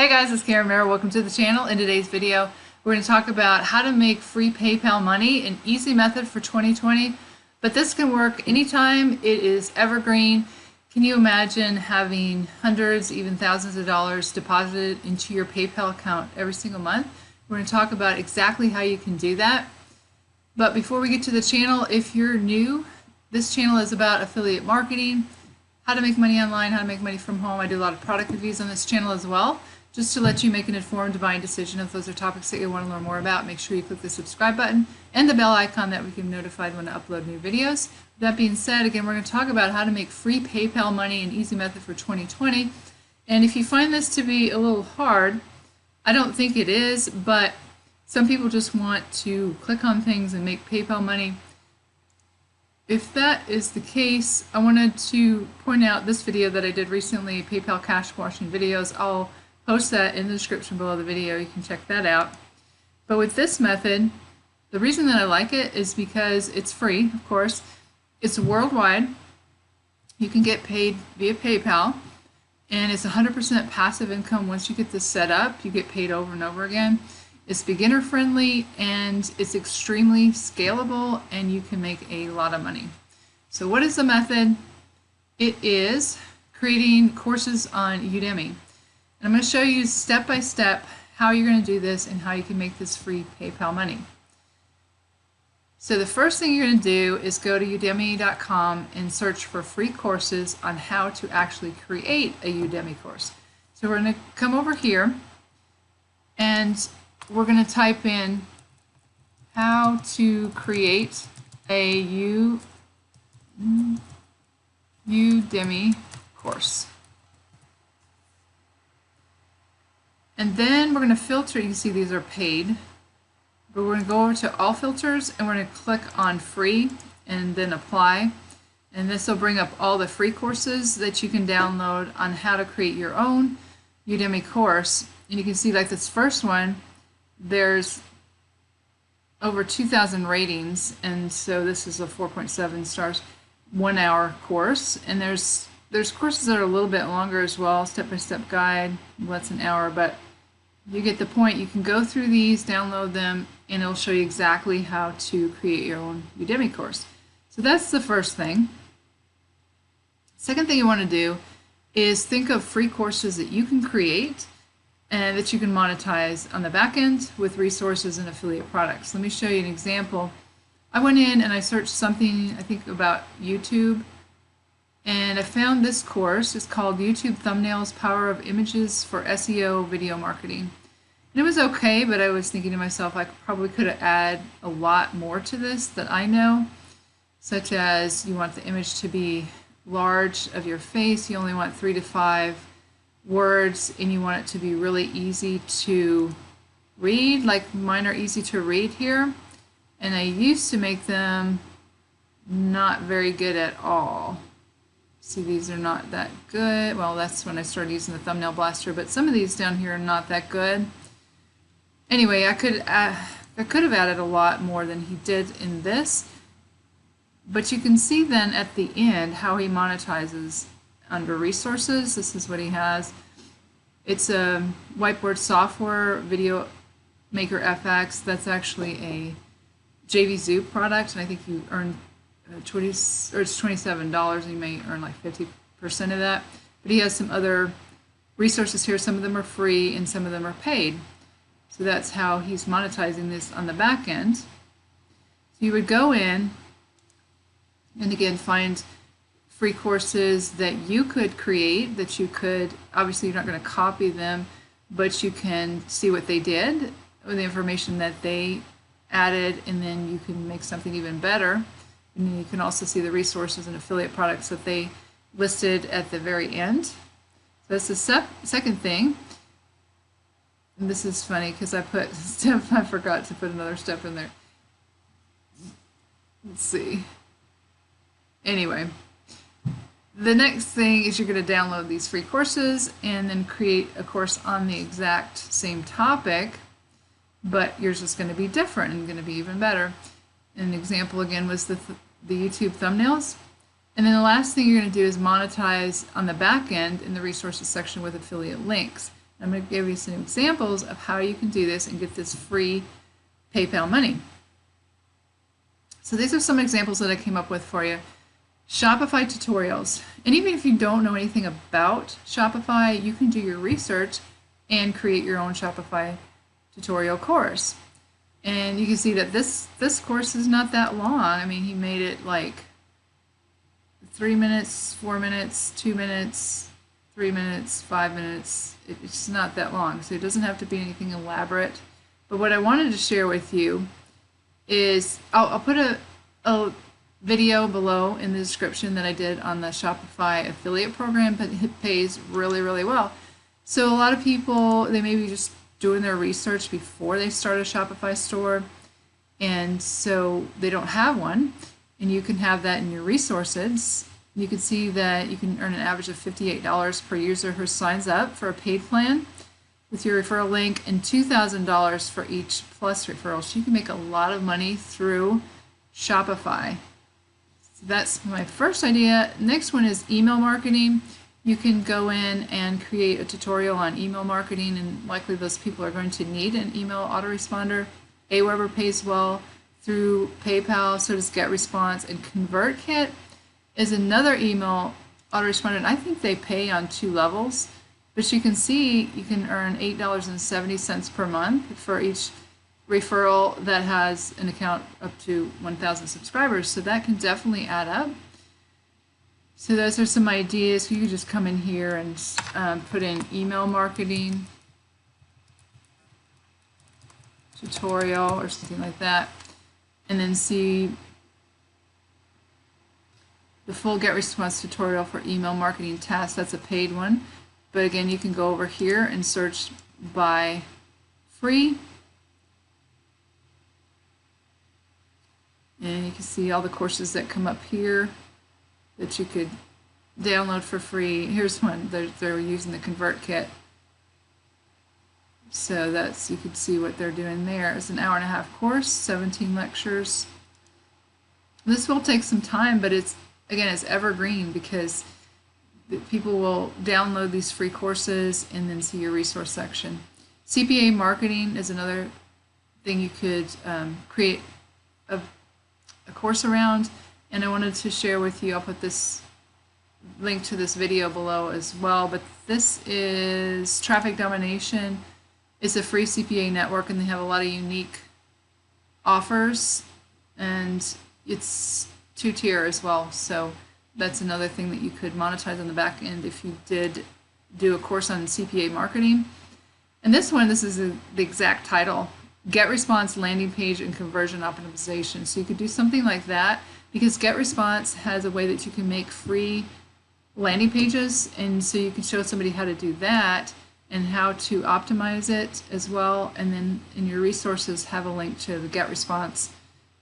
Hey guys, it's Karen Mara. Welcome to the channel. In today's video, we're going to talk about how to make free PayPal money, an easy method for 2020. But this can work anytime. It is evergreen. Can you imagine having hundreds, even thousands of dollars deposited into your PayPal account every single month? We're going to talk about exactly how you can do that. But before we get to the channel, if you're new, this channel is about affiliate marketing, how to make money online, how to make money from home. I do a lot of product reviews on this channel as well, just to let you make an informed buying decision. If those are topics that you want to learn more about, make sure you click the subscribe button and the bell icon that we can be notified when I upload new videos. That being said, again, we're going to talk about how to make free PayPal money, an easy method for 2020. And if you find this to be a little hard, I don't think it is, but some people just want to click on things and make PayPal money. If that is the case, I wanted to point out this video that I did recently, PayPal cash washing videos. I'll post that in the description below the video. You can check that out. But with this method, the reason that I like it is because it's free, of course. It's worldwide. You can get paid via PayPal, and it's 100% passive income. Once you get this set up, you get paid over and over again. It's beginner friendly and it's extremely scalable, and you can make a lot of money. So what is the method? It is creating courses on Udemy. And I'm going to show you step by step how you're going to do this and how you can make this free PayPal money. So the first thing you're going to do is go to udemy.com and search for free courses on how to actually create a Udemy course. So we're going to come over here and we're going to type in how to create a Udemy course. And then we're going to filter. You can see these are paid, but we're going to go over to all filters and we're going to click on free and then apply. And this will bring up all the free courses that you can download on how to create your own Udemy course. And you can see, like this first one, there's over 2,000 ratings, and so this is a 4.7 stars, 1 hour course. And there's courses that are a little bit longer as well, step-by-step guide, well, that's an hour, but you get the point. You can go through these, download them, and it'll show you exactly how to create your own Udemy course. So that's the first thing. Second thing you want to do is think of free courses that you can create and that you can monetize on the back end with resources and affiliate products. Let me show you an example. I went in and I searched something, I think, about YouTube, and I found this course. It's called YouTube Thumbnails, Power of Images for SEO Video Marketing. And it was okay, but I was thinking to myself, I probably could have added a lot more to this that I know, such as you want the image to be large of your face, you only want 3 to 5 words, and you want it to be really easy to read, like mine are easy to read here. And I used to make them not very good at all. See, these are not that good. Well, that's when I started using the thumbnail blaster, but some of these down here are not that good. Anyway, I could have added a lot more than he did in this, but you can see then at the end how he monetizes. Under resources, this is what he has. It's a whiteboard software, Video Maker FX. That's actually a JVZoo product, and I think you earn it's $27, and you may earn like 50% of that. But he has some other resources here. Some of them are free and some of them are paid. So that's how he's monetizing this on the back end. So you would go in and again find free courses that you could create, that you could, obviously you're not going to copy them, but you can see what they did with the information that they added, and then you can make something even better. And you can also see the resources and affiliate products that they listed at the very end. So that's the second thing. And this is funny because I put step, I forgot to put another step in there. Let's see. Anyway, the next thing is you're going to download these free courses and then create a course on the exact same topic, but yours is going to be different and going to be even better. An example again was the YouTube thumbnails. And then the last thing you're going to do is monetize on the back end in the resources section with affiliate links. I'm going to give you some examples of how you can do this and get this free PayPal money. So these are some examples that I came up with for you. Shopify tutorials. And even if you don't know anything about Shopify, you can do your research and create your own Shopify tutorial course. And you can see that this course is not that long. I mean, he made it like 3 minutes, 4 minutes, 2 minutes, 3 minutes, 5 minutes. It's not that long, so it doesn't have to be anything elaborate. But what I wanted to share with you is I'll put a video below in the description that I did on the Shopify affiliate program, but it pays really, really well. So a lot of people, they may be just doing their research before they start a Shopify store, and so they don't have one, and you can have that in your resources. You can see that you can earn an average of $58 per user who signs up for a paid plan with your referral link, and $2,000 for each plus referral. So you can make a lot of money through Shopify. So that's my first idea. Next one is email marketing. You can go in and create a tutorial on email marketing, and likely those people are going to need an email autoresponder. Aweber pays well through PayPal, so does GetResponse, and ConvertKit is another email autoresponder, and I think they pay on 2 levels. But you can see you can earn $8.70 per month for each referral that has an account up to 1,000 subscribers. So that can definitely add up. So those are some ideas. You can just come in here and put in email marketing tutorial or something like that, and then see the full GetResponse tutorial for email marketing tasks. That's a paid one. But again, you can go over here and search by free. And you can see all the courses that come up here that you could download for free. Here's one. They're using the ConvertKit. So that's, you can see what they're doing there. It's an 1.5-hour course, 17 lectures. This will take some time, but it's, again, it's evergreen because people will download these free courses and then see your resource section. CPA marketing is another thing you could create a course around, and I wanted to share with you. I'll put this link to this video below as well, but this is Traffic Domination. It's a free CPA network, and they have a lot of unique offers, and it's 2-tier as well, so that's another thing that you could monetize on the back end if you did do a course on CPA marketing. And this one, this is the exact title, GetResponse Landing Page and Conversion Optimization. So you could do something like that, because GetResponse has a way that you can make free landing pages, and so you can show somebody how to do that and how to optimize it as well, and then in your resources have a link to the GetResponse,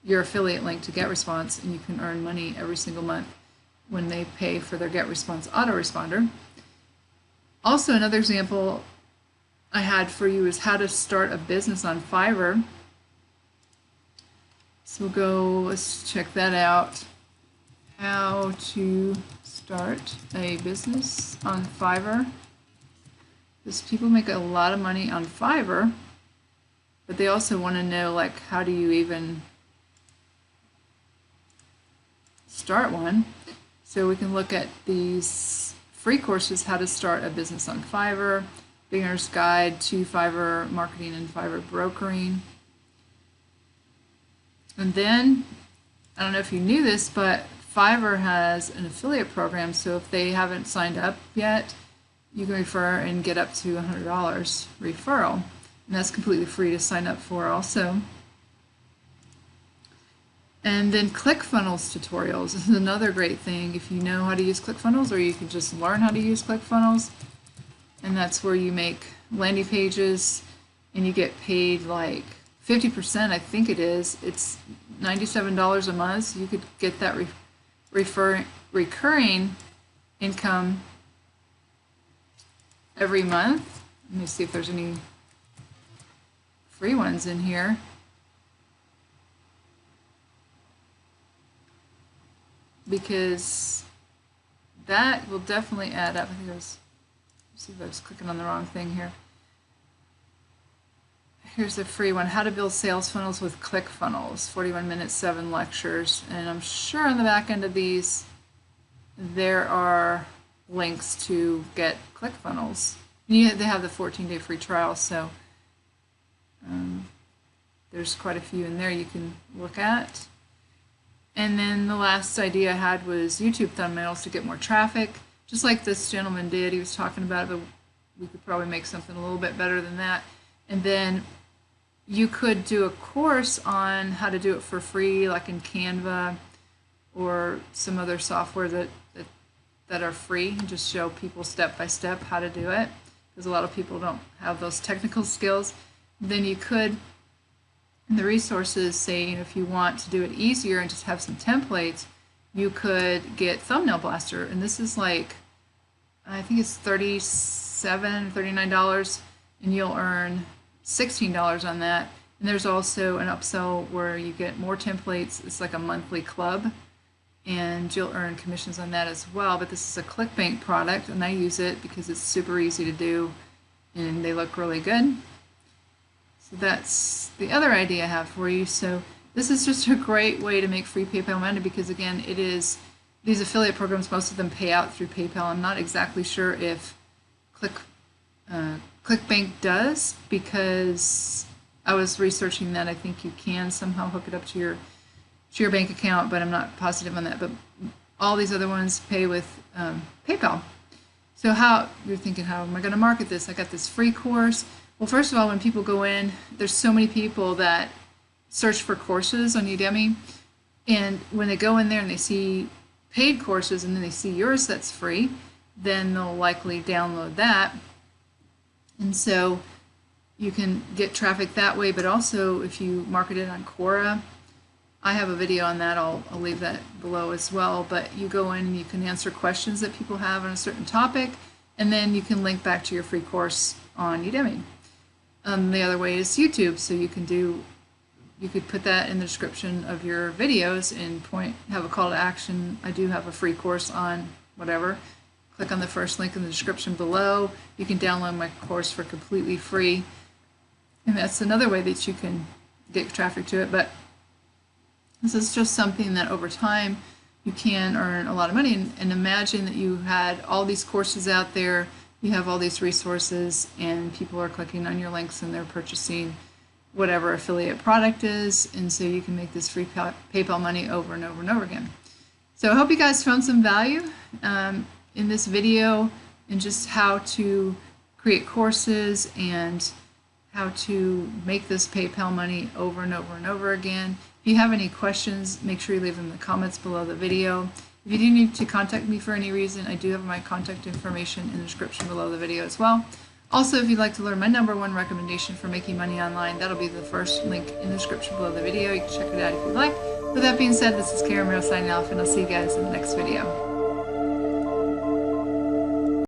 your affiliate link to GetResponse, and you can earn money every single month when they pay for their GetResponse autoresponder. Also, another example I had for you is how to start a business on Fiverr. So we'll go, let's check that out. How to start a business on Fiverr. Because people make a lot of money on Fiverr, but they also want to know, like, how do you even start one? So we can look at these free courses, how to start a business on Fiverr, Beginner's Guide to Fiverr Marketing and Fiverr Brokering. And then, I don't know if you knew this, but Fiverr has an affiliate program, so if they haven't signed up yet, you can refer and get up to $100 referral. And that's completely free to sign up for also. And then ClickFunnels tutorials is another great thing if you know how to use ClickFunnels, or you can just learn how to use ClickFunnels. And that's where you make landing pages and you get paid like 50%, I think it is. It's $97 a month, so you could get that recurring income every month. Let me see if there's any free ones in here. Because that will definitely add up. I think I was, see if I was clicking on the wrong thing here. here's a free one, How to Build Sales Funnels with ClickFunnels, 41 minutes, 7 lectures. And I'm sure on the back end of these, there are links to get ClickFunnels. They have the 14-day free trial, so there's quite a few in there you can look at. And then the last idea I had was YouTube thumbnails to get more traffic, just like this gentleman did. He was talking about it, but we could probably make something a little bit better than that. And then you could do a course on how to do it for free, like in Canva or some other software that are free, and just show people step by step how to do it, because a lot of people don't have those technical skills. Then you could, in the resources, say, if you want to do it easier and just have some templates, you could get Thumbnail Blaster, and this is like, I think it's $37, $39, and you'll earn $16 on that. And there's also an upsell where you get more templates. It's like a monthly club, and you'll earn commissions on that as well. But this is a ClickBank product, and I use it because it's super easy to do, and they look really good. So that's the other idea I have for you. So this is just a great way to make free PayPal money, because again, it is, these affiliate programs, most of them pay out through PayPal. I'm not exactly sure if ClickBank does, because I was researching that. I think you can somehow hook it up to your bank account, but I'm not positive on that. But all these other ones pay with PayPal. So how, you're thinking, how am I going to market this? I got this free course. Well, first of all, when people go in, there's so many people that search for courses on Udemy, and when they go in there and they see paid courses and then they see yours that's free, then they'll likely download that. And so you can get traffic that way, but also if you market it on Quora, I have a video on that, I'll leave that below as well, but you go in and you can answer questions that people have on a certain topic, and then you can link back to your free course on Udemy. The other way is YouTube, so you could put that in the description of your videos and have a call to action. I do have a free course on whatever. Click on the first link in the description below. You can download my course for completely free, and that's another way that you can get traffic to it. But this is just something that over time you can earn a lot of money. And imagine that you had all these courses out there, you have all these resources, and people are clicking on your links and they're purchasing whatever affiliate product is, and so you can make this free PayPal money over and over and over again. So I hope you guys found some value in this video, and just how to create courses and how to make this PayPal money over and over and over again. If you have any questions, make sure you leave them in the comments below the video. If you do need to contact me for any reason, I do have my contact information in the description below the video as well. Also, if you'd like to learn my #1 recommendation for making money online, that'll be the first link in the description below the video. You can check it out if you'd like. With that being said, this is Karen Merrill signing off, and I'll see you guys in the next video.